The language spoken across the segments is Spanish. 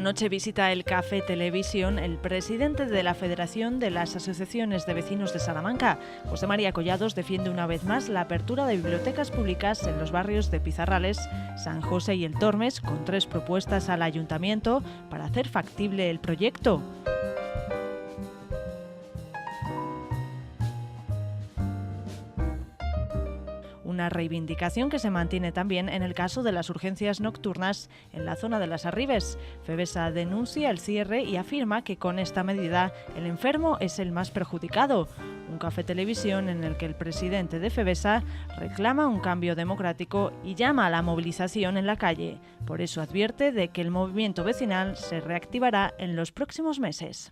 noche visita el Café Televisión el presidente de la Federación de las Asociaciones de Vecinos de Salamanca. José María Collados defiende una vez más la apertura de bibliotecas públicas en los barrios de Pizarrales, San José y El Tormes, con 3 propuestas al ayuntamiento para hacer factible el proyecto. Una reivindicación que se mantiene también en el caso de las urgencias nocturnas en la zona de Las Arribes. Fevesa denuncia el cierre y afirma que con esta medida el enfermo es el más perjudicado. Un Café Televisión en el que el presidente de Fevesa reclama un cambio democrático y llama a la movilización en la calle. Por eso advierte de que el movimiento vecinal se reactivará en los próximos meses.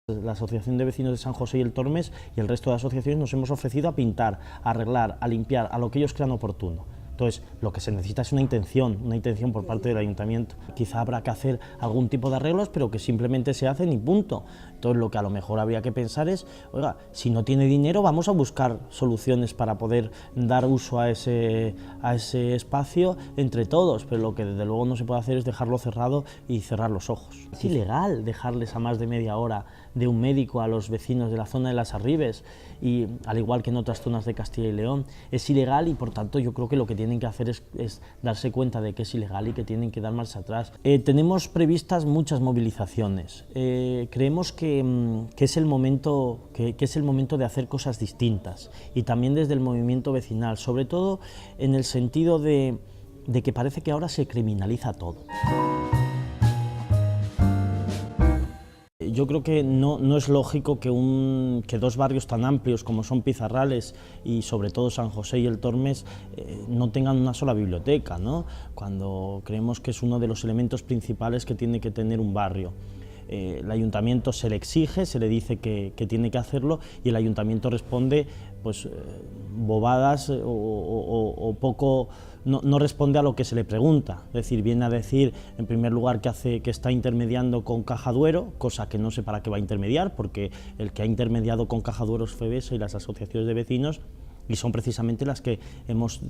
La Asociación de Vecinos de San José y El Tormes y el resto de asociaciones nos hemos ofrecido a pintar, a arreglar, a limpiar, a lo que ellos crean oportuno. Entonces, lo que se necesita es una intención por parte del ayuntamiento. Quizá habrá que hacer algún tipo de arreglos, pero que simplemente se hacen y punto. Entonces, lo que a lo mejor habría que pensar es, oiga, si no tiene dinero, vamos a buscar soluciones para poder dar uso a ese espacio entre todos, pero lo que desde luego no se puede hacer es dejarlo cerrado y cerrar los ojos. Es ilegal dejarles a más de media hora de un médico a los vecinos de la zona de Las Arribes, y al igual que en otras zonas de Castilla y León, es ilegal y por tanto yo creo que lo que tienen que hacer es darse cuenta de que es ilegal y que tienen que dar marcha atrás. Tenemos previstas muchas movilizaciones. Creemos que es el momento de hacer cosas distintas, y también desde el movimiento vecinal, sobre todo en el sentido de que parece que ahora se criminaliza todo. Yo creo que no es lógico que 2 barrios tan amplios como son Pizarrales y sobre todo San José y El Tormes no tengan una sola biblioteca, ¿no? Cuando creemos que es uno de los elementos principales que tiene que tener un barrio. El ayuntamiento se le exige, se le dice que tiene que hacerlo, y el ayuntamiento responde pues bobadas o poco, no responde a lo que se le pregunta. Es decir, viene a decir en primer lugar que está intermediando con Caja Duero, cosa que no sé para qué va a intermediar, porque el que ha intermediado con Caja Duero es Fevesa y las asociaciones de vecinos, y son precisamente las que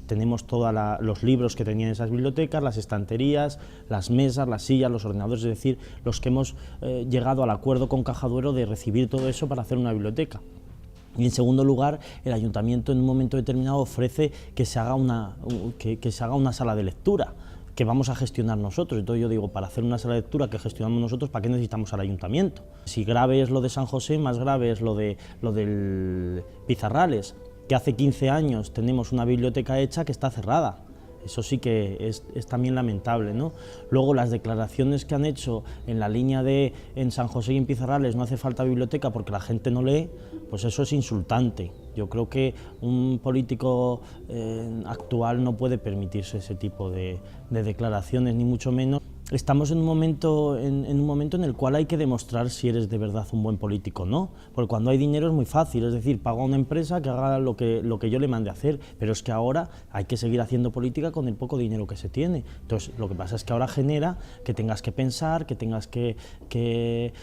tenemos todos los libros que tenían esas bibliotecas, las estanterías, las mesas, las sillas, los ordenadores, es decir, los que hemos llegado al acuerdo con Caja Duero de recibir todo eso para hacer una biblioteca. Y en segundo lugar, el ayuntamiento en un momento determinado ofrece que se haga una sala de lectura, que vamos a gestionar nosotros. Entonces yo digo, para hacer una sala de lectura que gestionamos nosotros, ¿para qué necesitamos al ayuntamiento? Si grave es lo de San José, más grave es lo del Pizarrales, que hace 15 años tenemos una biblioteca hecha que está cerrada. Eso sí que es también lamentable, ¿no? Luego las declaraciones que han hecho en la línea de en San José y en Pizarrales no hace falta biblioteca porque la gente no lee, pues eso es insultante. Yo creo que un político actual no puede permitirse ese tipo de declaraciones, ni mucho menos. Estamos en un momento en el cual hay que demostrar si eres de verdad un buen político o no, porque cuando hay dinero es muy fácil, es decir, pago a una empresa que haga lo que yo le mande a hacer, pero es que ahora hay que seguir haciendo política con el poco dinero que se tiene. Entonces, lo que pasa es que ahora genera que tengas que pensar, que tengas que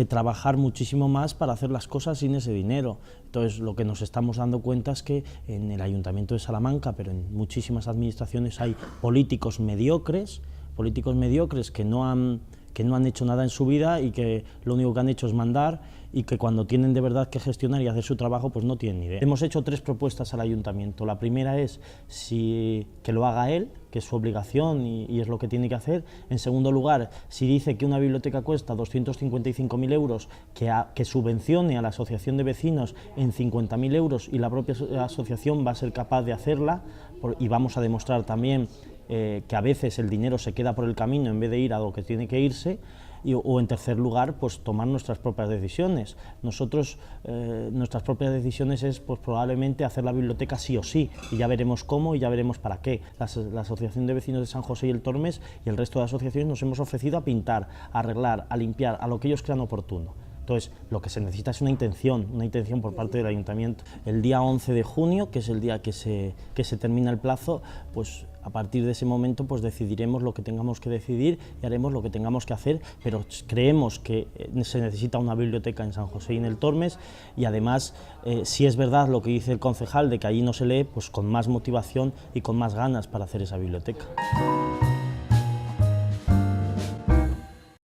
trabajar muchísimo más para hacer las cosas sin ese dinero. Entonces, lo que nos estamos dando cuenta es que en el Ayuntamiento de Salamanca, pero en muchísimas administraciones, hay políticos mediocres que no han hecho nada en su vida y que lo único que han hecho es mandar, y que cuando tienen de verdad que gestionar y hacer su trabajo, pues no tienen ni idea. Hemos hecho 3 propuestas al ayuntamiento. La primera es que lo haga él, que es su obligación y es lo que tiene que hacer. En segundo lugar, si dice que una biblioteca cuesta 255.000 euros, que subvencione a la asociación de vecinos en 50.000 euros, y la propia asociación va a ser capaz de hacerla, y vamos a demostrar también que a veces el dinero se queda por el camino en vez de ir a lo que tiene que irse. O en tercer lugar, pues tomar nuestras propias decisiones. Nosotros, nuestras propias decisiones es pues probablemente hacer la biblioteca sí o sí, y ya veremos cómo y ya veremos para qué. La Asociación de Vecinos de San José y El Tormes y el resto de asociaciones nos hemos ofrecido a pintar, a arreglar, a limpiar, a lo que ellos crean oportuno. Entonces, Entonces, lo que se necesita es una intención por parte del Ayuntamiento. El día 11 de junio, que es el día que se termina el plazo, pues a partir de ese momento pues decidiremos lo que tengamos que decidir y haremos lo que tengamos que hacer, pero creemos que se necesita una biblioteca en San José y en el Tormes, y además, si es verdad lo que dice el concejal de que allí no se lee, pues con más motivación y con más ganas para hacer esa biblioteca.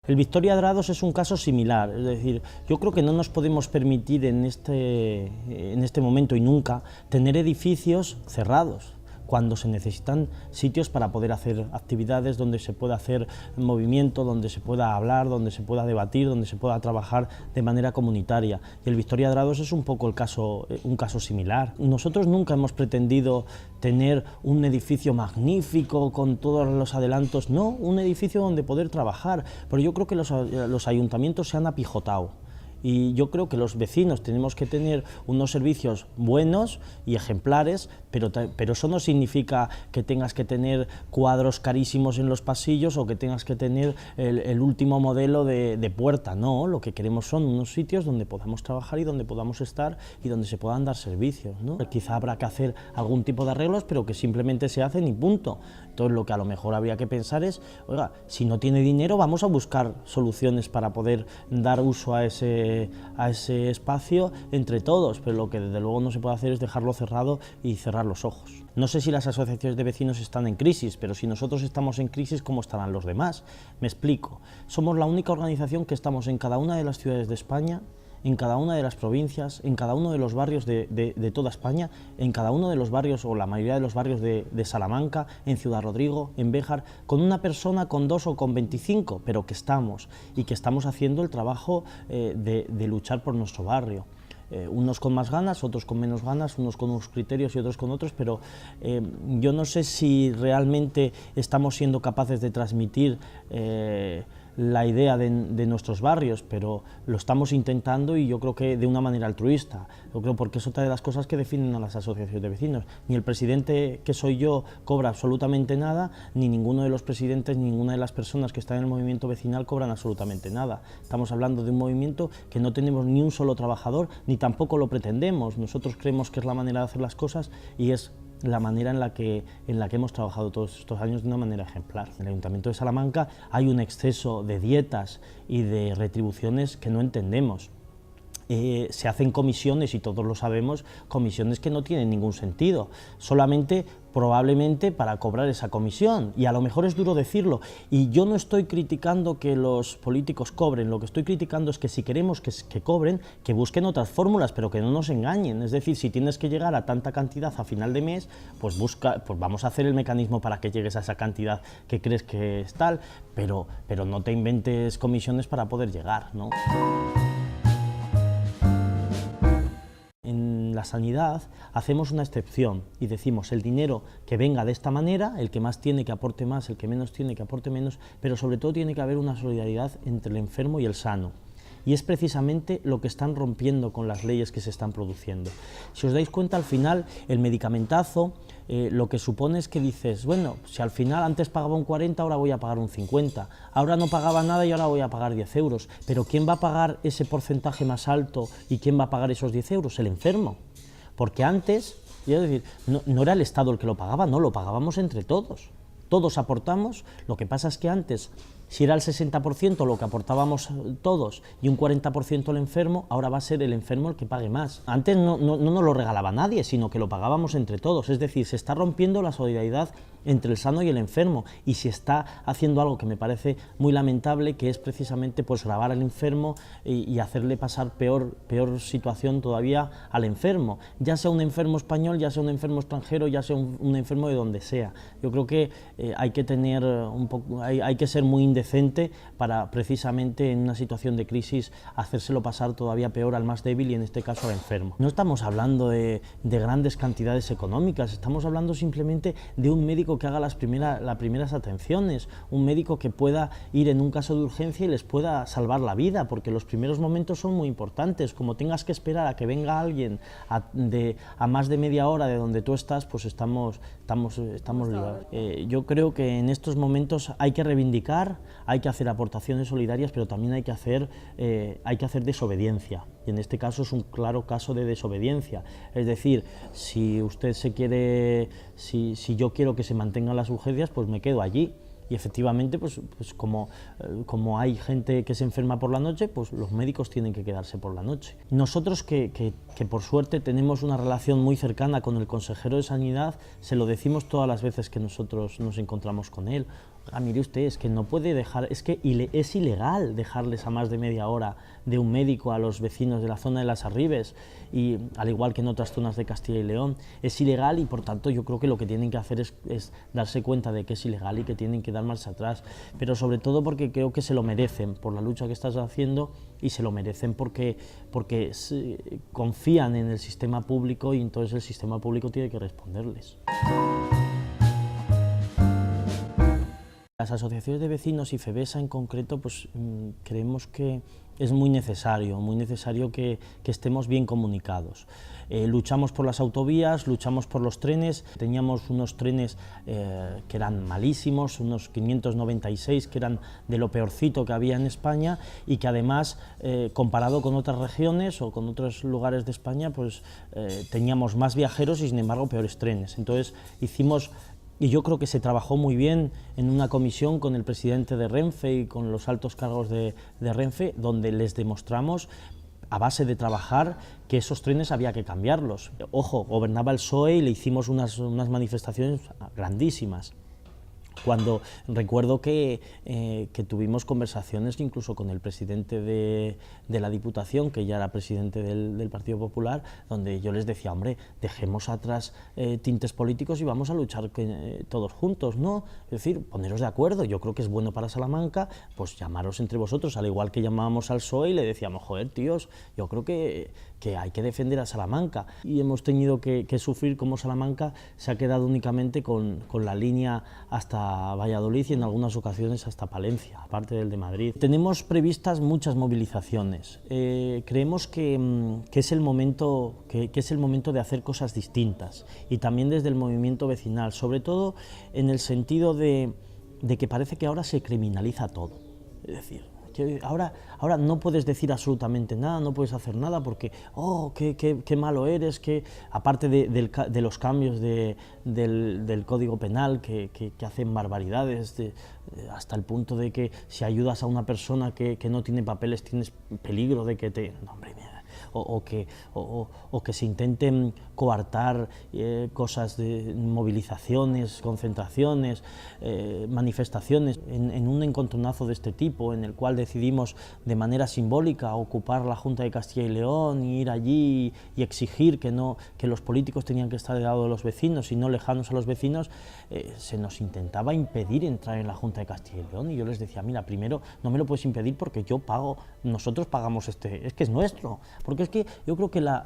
El Victoria-Drados es un caso similar, es decir, yo creo que no nos podemos permitir en este momento y nunca tener edificios cerrados, cuando se necesitan sitios para poder hacer actividades, donde se pueda hacer movimiento, donde se pueda hablar, donde se pueda debatir, donde se pueda trabajar de manera comunitaria. Y el Victoria-Drados es un poco un caso similar. Nosotros nunca hemos pretendido tener un edificio magnífico con todos los adelantos, no, un edificio donde poder trabajar, pero yo creo que los ayuntamientos se han apijotado. Y yo creo que los vecinos tenemos que tener unos servicios buenos y ejemplares, pero eso no significa que tengas que tener cuadros carísimos en los pasillos o que tengas que tener el último modelo de puerta. No, lo que queremos son unos sitios donde podamos trabajar y donde podamos estar y donde se puedan dar servicios, ¿no? Quizá habrá que hacer algún tipo de arreglos, pero que simplemente se hacen y punto. Entonces, lo que a lo mejor habría que pensar es, oiga, si no tiene dinero, vamos a buscar soluciones para poder dar uso a ese espacio entre todos, pero lo que desde luego no se puede hacer es dejarlo cerrado y cerrar los ojos. No sé si las asociaciones de vecinos están en crisis, pero si nosotros estamos en crisis, ¿cómo estarán los demás? Me explico. Somos la única organización que estamos en cada una de las ciudades de España, en cada una de las provincias, en cada uno de los barrios de toda España, en cada uno de los barrios o la mayoría de los barrios de Salamanca, en Ciudad Rodrigo, en Béjar, con una persona, con 2 o con 25, pero que estamos haciendo el trabajo de luchar por nuestro barrio. Unos con más ganas, otros con menos ganas, unos con unos criterios y otros con otros, pero yo no sé si realmente estamos siendo capaces de transmitir la idea de nuestros barrios, pero lo estamos intentando y yo creo que de una manera altruista. Yo creo porque es otra de las cosas que definen a las asociaciones de vecinos. Ni el presidente, que soy yo, cobra absolutamente nada, ni ninguno de los presidentes, ni ninguna de las personas que están en el movimiento vecinal cobran absolutamente nada. Estamos hablando de un movimiento que no tenemos ni un solo trabajador, ni tampoco lo pretendemos. Nosotros creemos que es la manera de hacer las cosas y es la manera en la que hemos trabajado todos estos años de una manera ejemplar. En el Ayuntamiento de Salamanca hay un exceso de dietas y de retribuciones que no entendemos. Se hacen comisiones, y todos lo sabemos, comisiones que no tienen ningún sentido, solamente probablemente para cobrar esa comisión, y a lo mejor es duro decirlo, y yo no estoy criticando que los políticos cobren, lo que estoy criticando es que si queremos que cobren, que busquen otras fórmulas, pero que no nos engañen. Es decir, si tienes que llegar a tanta cantidad a final de mes, pues vamos a hacer el mecanismo para que llegues a esa cantidad que crees que es tal, pero no te inventes comisiones para poder llegar, ¿no? En la sanidad hacemos una excepción y decimos el dinero que venga de esta manera, el que más tiene que aporte más, el que menos tiene que aporte menos, pero sobre todo tiene que haber una solidaridad entre el enfermo y el sano. Y es precisamente lo que están rompiendo con las leyes que se están produciendo. Si os dais cuenta, al final, el medicamentazo lo que supone es que dices, bueno, si al final antes pagaba un 40, ahora voy a pagar un 50, ahora no pagaba nada y ahora voy a pagar 10 euros, pero ¿quién va a pagar ese porcentaje más alto y quién va a pagar esos 10 euros? El enfermo. Porque antes, es decir, no era el Estado el que lo pagaba, no, lo pagábamos entre todos. Todos aportamos, lo que pasa es que antes, si era el 60% lo que aportábamos todos y un 40% el enfermo, ahora va a ser el enfermo el que pague más. Antes no nos lo regalaba nadie, sino que lo pagábamos entre todos. Es decir, se está rompiendo la solidaridad entre el sano y el enfermo, y se está haciendo algo que me parece muy lamentable, que es precisamente pues gravar al enfermo y hacerle pasar peor situación todavía al enfermo, ya sea un enfermo español, ya sea un enfermo extranjero, ya sea un enfermo de donde sea. Yo creo que hay que tener hay que ser muy indecente para precisamente en una situación de crisis hacérselo pasar todavía peor al más débil, y en este caso al enfermo. No estamos hablando de grandes cantidades económicas, estamos hablando simplemente de un médico que haga las primeras atenciones, un médico que pueda ir en un caso de urgencia y les pueda salvar la vida, porque los primeros momentos son muy importantes. Como tengas que esperar a que venga alguien a más de media hora de donde tú estás, pues estamos estamos ligados. Yo creo que en estos momentos hay que reivindicar, hay que hacer aportaciones solidarias, pero también hay que hacer desobediencia. Y en este caso es un claro caso de desobediencia. Es decir, si usted se quiere, si yo quiero que se mantengan las urgencias, pues me quedo allí. Y efectivamente, pues como hay gente que se enferma por la noche, pues los médicos tienen que quedarse por la noche. Nosotros que por suerte tenemos una relación muy cercana con el consejero de Sanidad, se lo decimos todas las veces que nosotros nos encontramos con él. Mire usted, es que no puede dejar, es que es ilegal dejarles a más de media hora de un médico a los vecinos de la zona de Las Arribes, y al igual que en otras zonas de Castilla y León, es ilegal, y por tanto yo creo que lo que tienen que hacer es darse cuenta de que es ilegal y que tienen que dar marcha atrás, pero sobre todo porque creo que se lo merecen por la lucha que estás haciendo, y se lo merecen porque confían en el sistema público, y entonces el sistema público tiene que responderles. Las asociaciones de vecinos y FEVESA en concreto, pues creemos que es muy necesario que estemos bien comunicados. Luchamos por las autovías, luchamos por los trenes. Teníamos unos trenes que eran malísimos, unos 596 que eran de lo peorcito que había en España, y que además, comparado con otras regiones o con otros lugares de España, pues teníamos más viajeros y sin embargo peores trenes. Entonces y yo creo que se trabajó muy bien en una comisión con el presidente de Renfe y con los altos cargos de Renfe, donde les demostramos, a base de trabajar, que esos trenes había que cambiarlos. Ojo, gobernaba el PSOE y le hicimos unas manifestaciones grandísimas. Cuando recuerdo que tuvimos conversaciones incluso con el presidente de la Diputación, que ya era presidente del Partido Popular, donde yo les decía, hombre, dejemos atrás tintes políticos y vamos a luchar todos juntos, ¿no? Es decir, poneros de acuerdo. Yo creo que es bueno para Salamanca, pues llamaros entre vosotros, al igual que llamábamos al PSOE y le decíamos, joder, tíos, yo creo que hay que defender a Salamanca. Y hemos tenido que sufrir como Salamanca se ha quedado únicamente con la línea hasta Valladolid y en algunas ocasiones hasta Palencia, aparte del de Madrid. Tenemos previstas muchas movilizaciones. Creemos que es el momento de hacer cosas distintas, y también desde el movimiento vecinal, sobre todo en el sentido de que parece que ahora se criminaliza todo. Es decir, que ahora no puedes decir absolutamente nada, no puedes hacer nada porque, oh, qué malo eres, que aparte de los cambios del Código Penal que hacen barbaridades, hasta el punto de que si ayudas a una persona que no tiene papeles tienes peligro de que te... No, hombre, mira, o que se intenten coartar cosas de movilizaciones, concentraciones, manifestaciones, en un encontronazo de este tipo, en el cual decidimos de manera simbólica ocupar la Junta de Castilla y León y ir allí y exigir que los políticos tenían que estar del lado de los vecinos y no lejanos a los vecinos. Se nos intentaba impedir entrar en la Junta de Castilla y León, y yo les decía, mira, primero no me lo puedes impedir porque nosotros pagamos es que es nuestro, porque es que yo creo que la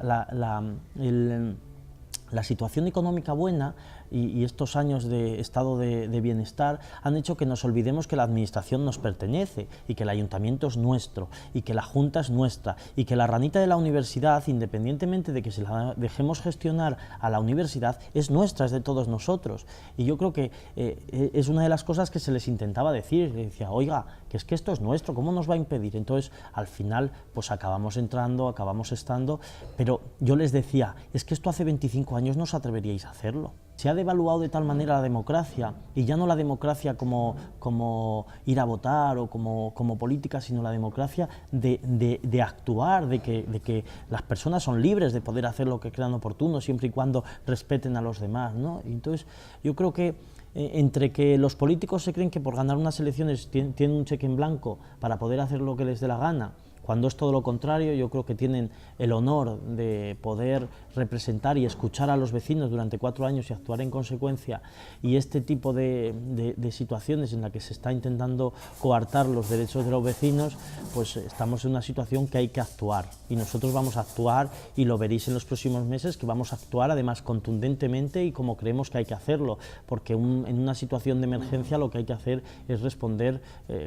situación económica buena y estos años de estado de bienestar han hecho que nos olvidemos que la administración nos pertenece y que el ayuntamiento es nuestro y que la Junta es nuestra y que la ranita de la universidad, independientemente de que se la dejemos gestionar a la universidad, es nuestra, es de todos nosotros. Y yo creo que es una de las cosas que se les intentaba decir. Les decía, oiga, que es que esto es nuestro, ¿cómo nos va a impedir? Entonces, al final, pues acabamos entrando, acabamos estando, pero yo les decía, es que esto hace 25 años no os atreveríais a hacerlo. Se ha devaluado de tal manera la democracia, y ya no la democracia como ir a votar o como política, sino la democracia de actuar, de que las personas son libres de poder hacer lo que crean oportuno, siempre y cuando respeten a los demás, ¿no? Y entonces yo creo que entre que los políticos se creen que por ganar unas elecciones tienen un cheque en blanco para poder hacer lo que les dé la gana, cuando es todo lo contrario, yo creo que tienen el honor de poder representar y escuchar a los vecinos durante 4 años y actuar en consecuencia, y este tipo de situaciones en las que se está intentando coartar los derechos de los vecinos, pues estamos en una situación que hay que actuar, y nosotros vamos a actuar, y lo veréis en los próximos meses, que vamos a actuar además contundentemente y como creemos que hay que hacerlo, porque en una situación de emergencia lo que hay que hacer es responder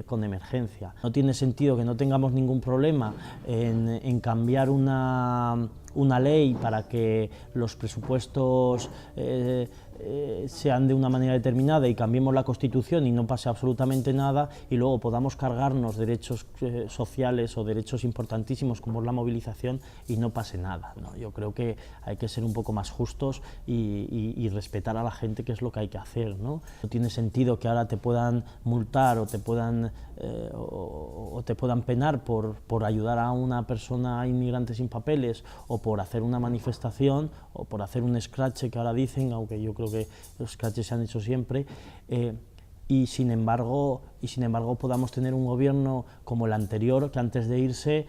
con emergencia. No tiene sentido que no tengamos ningún problema en cambiar una una ley para que los presupuestos sean de una manera determinada y cambiemos la Constitución y no pase absolutamente nada, y luego podamos cargarnos derechos sociales o derechos importantísimos como es la movilización y no pase nada, ¿no? Yo creo que hay que ser un poco más justos y respetar a la gente, que es lo que hay que hacer, ¿no? No tiene sentido que ahora te puedan multar o te puedan penar por ayudar a una persona inmigrante sin papeles, o por hacer una manifestación, o por hacer un escrache que ahora dicen, aunque yo creo que los escraches se han hecho siempre, y sin embargo podamos tener un gobierno como el anterior, que antes de irse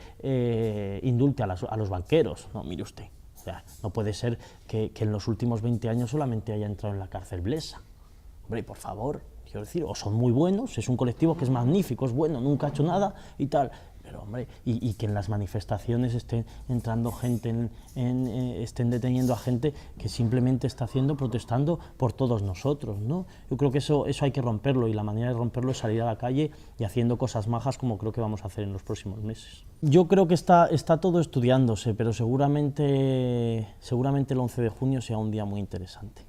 indulte a los banqueros. No, mire usted, o sea, no puede ser que en los últimos 20 años solamente haya entrado en la cárcel Blesa. Hombre, por favor, quiero decir, o son muy buenos, es un colectivo que es magnífico, es bueno, nunca ha hecho nada y tal, pero hombre, y que en las manifestaciones estén entrando gente, estén deteniendo a gente que simplemente está protestando por todos nosotros, ¿no? Yo creo que eso hay que romperlo, y la manera de romperlo es salir a la calle y haciendo cosas majas, como creo que vamos a hacer en los próximos meses. Yo creo que está todo estudiándose, pero seguramente el 11 de junio sea un día muy interesante.